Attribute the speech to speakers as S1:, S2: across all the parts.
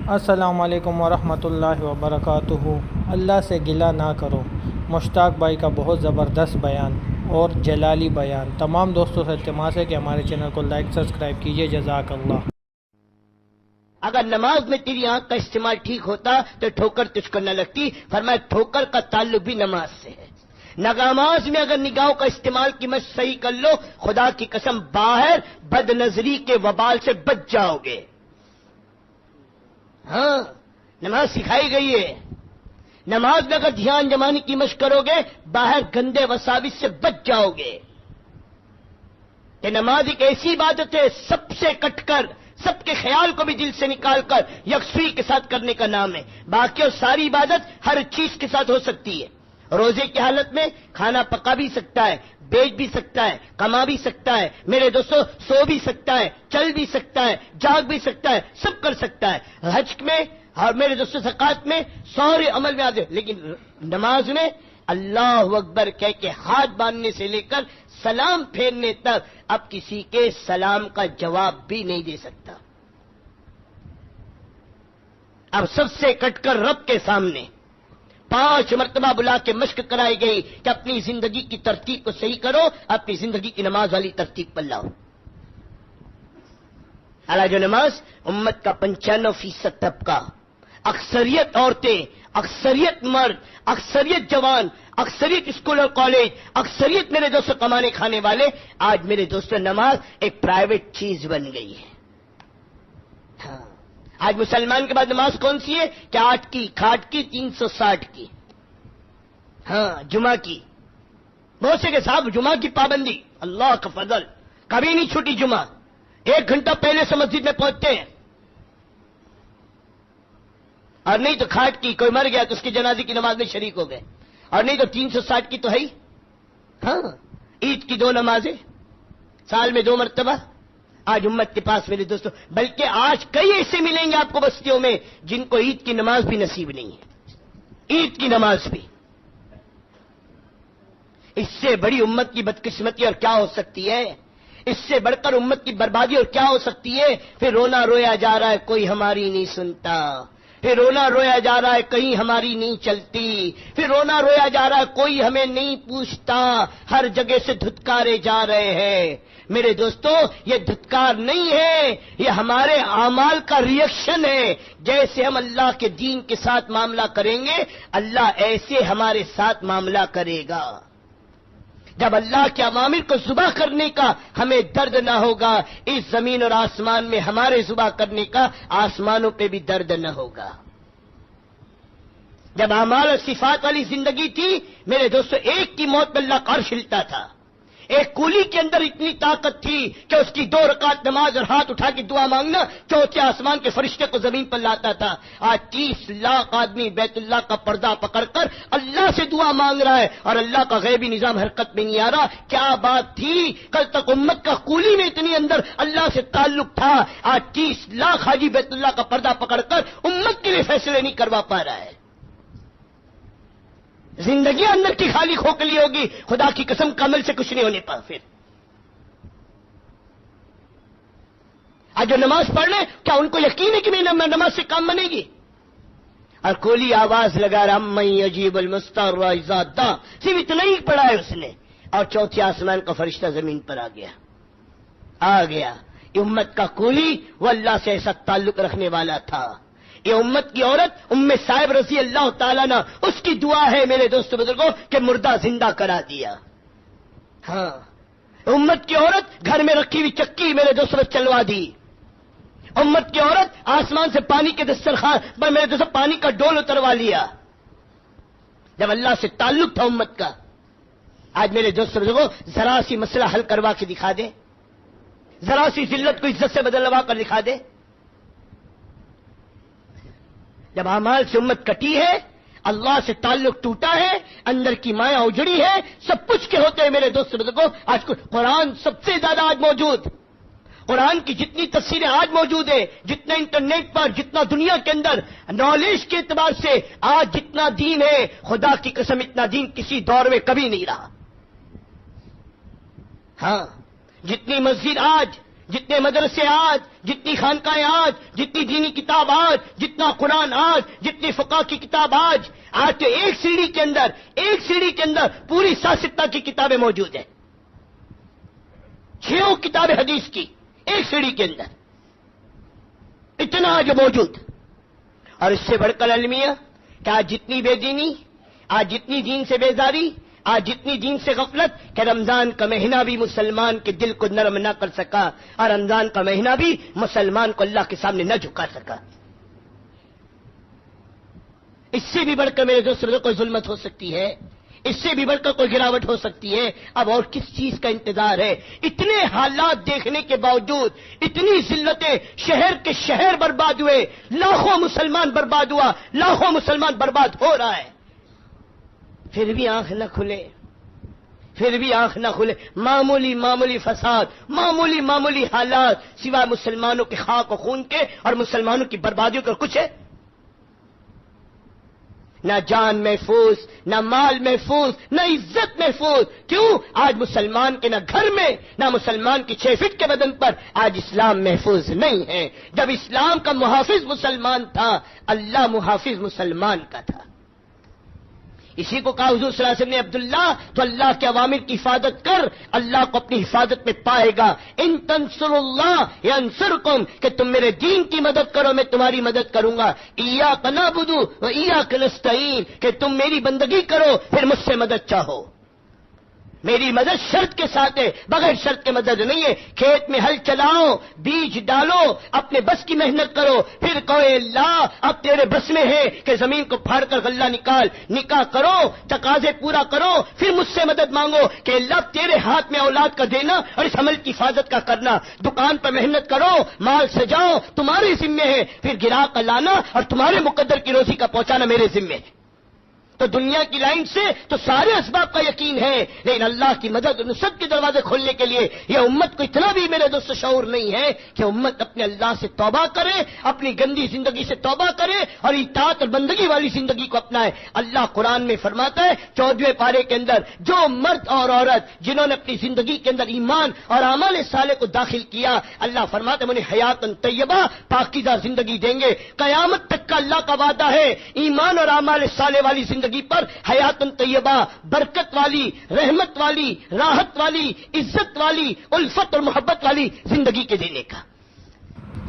S1: السلام علیکم ورحمۃ اللہ وبرکاتہ۔ اللہ سے گلہ نہ کرو، مشتاق بھائی کا بہت زبردست بیان اور جلالی بیان۔ تمام دوستوں سے التماس ہے کہ ہمارے چینل کو لائک سبسکرائب کیجیے۔ جزاک اللہ۔
S2: اگر نماز میں تیری آنکھ کا استعمال ٹھیک ہوتا تو ٹھوکر تجھ کو نہ لگتی۔ فرمایا ٹھوکر کا تعلق بھی نماز سے ہے۔ نماز میں اگر نگاہوں کا استعمال کی مشق صحیح کر لو، خدا کی قسم باہر بد نظری کے وبال سے بچ جاؤ گے۔ ہاں، نماز سکھائی گئی ہے۔ نماز میں اگر دھیان جمانے کی مشق کرو گے، باہر گندے وساوس سے بچ جاؤ گے۔ کہ نماز ایک ایسی عبادت ہے، سب سے کٹ کر، سب کے خیال کو بھی دل سے نکال کر یکسوئی کے ساتھ کرنے کا نام ہے۔ باقی اور ساری عبادت ہر چیز کے ساتھ ہو سکتی ہے۔ روزے کی حالت میں کھانا پکا بھی سکتا ہے، بیچ بھی سکتا ہے، کما بھی سکتا ہے، میرے دوستو سو بھی سکتا ہے، چل بھی سکتا ہے، جاگ بھی سکتا ہے، سب کر سکتا ہے۔ حج میں اور میرے دوستو زکات میں سارے عمل میں آتے، لیکن نماز میں اللہ اکبر کہہ کے ہاتھ باندھنے سے لے کر سلام پھیرنے تک اب کسی کے سلام کا جواب بھی نہیں دے سکتا۔ اب سب سے کٹ کر رب کے سامنے 5 مرتبہ بلا کے مشق کرائی گئی کہ اپنی زندگی کی ترتیب کو صحیح کرو، اپنی زندگی کی نماز والی ترتیب پر لاؤ۔ اللہ جو نماز امت کا 95% طبقہ، اکثریت عورتیں، اکثریت مرد، اکثریت جوان، اکثریت اسکول اور کالج، اکثریت میرے دوستوں کمانے کھانے والے، آج میرے دوستوں نماز ایک پرائیویٹ چیز بن گئی ہے۔ ہاں، آج مسلمان کے بعد نماز کون سی ہے؟ کہ 8 کی، کھاٹ کی، 360 کی، ہاں جمعہ کی۔ بہت سے کہ صاحب جمعہ کی پابندی، اللہ کا فضل، کبھی نہیں چھوٹی جمعہ، 1 گھنٹہ پہلے سے مسجد میں پہنچتے ہیں۔ اور نہیں تو کھاٹ کی، کوئی مر گیا تو اس کی جنازے کی نماز میں شریک ہو گئے، اور نہیں تو 360 کی تو ہے ہی۔ ہاں، عید کی 2 نمازیں سال میں 2 مرتبہ۔ آج امت کے پاس میرے دوستوں، بلکہ آج کئی ایسے ملیں گے آپ کو بستیوں میں جن کو عید کی نماز بھی نصیب نہیں ہے، عید کی نماز بھی۔ اس سے بڑی امت کی بدقسمتی اور کیا ہو سکتی ہے؟ اس سے بڑھ کر امت کی بربادی اور کیا ہو سکتی ہے؟ پھر رونا رویا جا رہا ہے، کوئی ہماری نہیں سنتا، پھر رونا رویا جا رہا ہے، کہیں ہماری نہیں چلتی، پھر رونا رویا جا رہا ہے، کوئی ہمیں نہیں پوچھتا، ہر جگہ سے دھتکارے جا رہے ہیں۔ میرے دوستو یہ دھتکار نہیں ہے، یہ ہمارے اعمال کا ریئیکشن ہے۔ جیسے ہم اللہ کے دین کے ساتھ معاملہ کریں گے، اللہ ایسے ہمارے ساتھ معاملہ کرے گا۔ جب اللہ کے اوامر کو ذبح کرنے کا ہمیں درد نہ ہوگا، اس زمین اور آسمان میں ہمارے ذبح کرنے کا آسمانوں پہ بھی درد نہ ہوگا۔ جب اعمال اور صفات والی زندگی تھی میرے دوستو، ایک کی موت پہ اللہ کا عرش ہلتا تھا۔ ایک کولی کے اندر اتنی طاقت تھی کہ اس کی 2 رکعت نماز اور ہاتھ اٹھا کے دعا مانگنا 4 آسمان کے فرشتے کو زمین پر لاتا تھا۔ آج 30 لاکھ آدمی بیت اللہ کا پردہ پکڑ کر اللہ سے دعا مانگ رہا ہے اور اللہ کا غیبی نظام حرکت میں نہیں آ رہا۔ کیا بات تھی؟ کل تک امت کا کولی میں اتنی اندر اللہ سے تعلق تھا، آج 30 لاکھ حاجی بیت اللہ کا پردہ پکڑ کر امت کے لیے فیصلے نہیں کروا پا رہا ہے۔ زندگی اندر کی خالی کھوکھلی ہوگی، خدا کی قسم کمل سے کچھ نہیں ہونے پا۔ پھر آج جو نماز پڑھ لیں کیا ان کو یقین ہے کہ میری نماز سے کام بنے گی؟ اور کولی آواز لگا رہا من یجیب المضطر اذا دعا، صرف اتنا ہی پڑھا ہے اس نے، اور 4 آسمان کا فرشتہ زمین پر آ گیا۔ یہ امت کا کولی وہ اللہ سے ایسا تعلق رکھنے والا تھا۔ یہ امت کی عورت ام صاحب رضی اللہ تعالیٰ عنہ، اس کی دعا ہے میرے دوست بزرگوں کہ مردہ زندہ کرا دیا۔ ہاں، امت کی عورت گھر میں رکھی ہوئی چکی میرے دوست نے چلوا دی۔ امت کی عورت آسمان سے پانی کے دسترخوان پر میرے دوست پانی کا ڈول اتروا لیا، جب اللہ سے تعلق تھا امت کا۔ آج میرے دوست بزرگوں ذرا سی مسئلہ حل کروا کے دکھا دے، ذرا سی ذلت کو عزت سے بدلوا کر دکھا دے۔ جب اعمال سے امت کٹی ہے، اللہ سے تعلق ٹوٹا ہے، اندر کی مایا اجڑی ہے، سب کچھ کے ہوتے ہیں میرے دوست بزرگوں۔ آج قرآن سب سے زیادہ آج موجود، قرآن کی جتنی تفسیریں آج موجود ہیں، جتنا انٹرنیٹ پر، جتنا دنیا کے اندر نالج کے اعتبار سے آج جتنا دین ہے، خدا کی قسم اتنا دین کسی دور میں کبھی نہیں رہا۔ ہاں، جتنی مسجد آج جتنے مدرسے آج، جتنی خانقاہیں آج، جتنی دینی کتاب آج، جتنا قرآن آج، جتنی فقہ کی کتاب آج تو ایک سیڑھی کے اندر پوری سیاستہ کی کتابیں موجود ہیں، 6 کتابیں حدیث کی ایک سیڑھی کے اندر، اتنا آج موجود۔ اور اس سے بڑھ کر المیہ کہ آج جتنی بے دینی، آج جتنی دین سے بیزاری، آج جتنی دین سے غفلت، کہ رمضان کا مہینہ بھی مسلمان کے دل کو نرم نہ کر سکا، اور رمضان کا مہینہ بھی مسلمان کو اللہ کے سامنے نہ جھکا سکا۔ اس سے بھی بڑھ کر میرے دوستوں کوئی ظلمت ہو سکتی ہے، اس سے بھی بڑھ کر کوئی گراوٹ ہو سکتی ہے۔ اب اور کس چیز کا انتظار ہے؟ اتنے حالات دیکھنے کے باوجود، اتنی ذلتیں، شہر کے شہر برباد ہوئے، لاکھوں مسلمان برباد ہوا، لاکھوں مسلمان برباد ہو رہا ہے، پھر بھی آنکھ نہ کھلے، معمولی فساد، معمولی حالات، سوائے مسلمانوں کے خاک و خون کے اور مسلمانوں کی بربادیوں کا کچھ ہے؟ نہ جان محفوظ، نہ مال محفوظ، نہ عزت محفوظ۔ کیوں؟ آج مسلمان کے نہ گھر میں، نہ مسلمان کی 6 فٹ کے بدن پر آج اسلام محفوظ نہیں ہے۔ جب اسلام کا محافظ مسلمان تھا، اللہ محافظ مسلمان کا تھا۔ اسی کو کہا حضور صلی اللہ علیہ وسلم نے، عبداللہ تو اللہ کے اوامر کی حفاظت کر، اللہ کو اپنی حفاظت میں پائے گا۔ ان تنصروا اللہ ینصرکم، کہ تم میرے دین کی مدد کرو میں تمہاری مدد کروں گا۔ ایاک نعبد و ایاک نستعین، کہ تم میری بندگی کرو پھر مجھ سے مدد چاہو۔ میری مدد شرط کے ساتھ ہے، بغیر شرط کے مدد نہیں ہے۔ کھیت میں ہل چلاؤ، بیج ڈالو، اپنے بس کی محنت کرو، پھر کہو اے اللہ اب تیرے بس میں ہے کہ زمین کو پھاڑ کر غلہ نکال، نکاح کرو، تقاضے پورا کرو، پھر مجھ سے مدد مانگو کہ اللہ تیرے ہاتھ میں اولاد کا دینا اور اس عمل کی حفاظت کا کرنا۔ دکان پر محنت کرو، مال سجاؤ، تمہارے ذمے ہے، پھر گراہ کا لانا اور تمہارے مقدر کی روزی کا پہنچانا میرے ذمے ہے۔ تو دنیا کی لائن سے تو سارے اسباب کا یقین ہے، لیکن اللہ کی مدد اور نصرت کے دروازے کھولنے کے لیے یہ امت کو اتنا بھی میرے دوست شعور نہیں ہے کہ امت اپنے اللہ سے توبہ کرے، اپنی گندی زندگی سے توبہ کرے اور اطاعت اور بندگی والی زندگی کو اپنائے۔ اللہ قرآن میں فرماتا ہے 14ویں پارے کے اندر، جو مرد اور عورت جنہوں نے اپنی زندگی کے اندر ایمان اور اعمال صالح کو داخل کیا، اللہ فرماتا ہے انہیں حیات طیبہ، پاکیزہ زندگی دیں گے۔ قیامت تک کا اللہ کا وعدہ ہے ایمان اور اعمال صالح والی زندگی پر حیات طیبہ، برکت والی، رحمت والی، راحت والی، عزت والی، الفت اور محبت والی زندگی کے دینے کا۔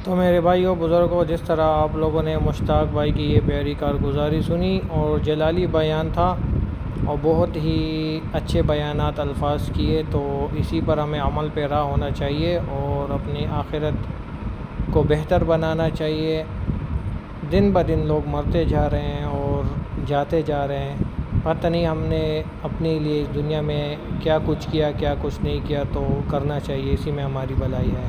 S1: تو میرے بھائیوں بزرگوں، جس طرح آپ لوگوں نے مشتاق بھائی کی یہ پیاری کارگزاری سنی اور جلالی بیان تھا اور بہت ہی اچھے بیانات الفاظ کیے، تو اسی پر ہمیں عمل پیرا ہونا چاہیے اور اپنی آخرت کو بہتر بنانا چاہیے۔ دن بدن لوگ مرتے جا رہے ہیں اور جاتے جا رہے ہیں، پتہ نہیں ہم نے اپنے لیے اس دنیا میں کیا کچھ کیا، کیا کچھ نہیں کیا، تو کرنا چاہیے، اسی میں ہماری بھلائی ہے۔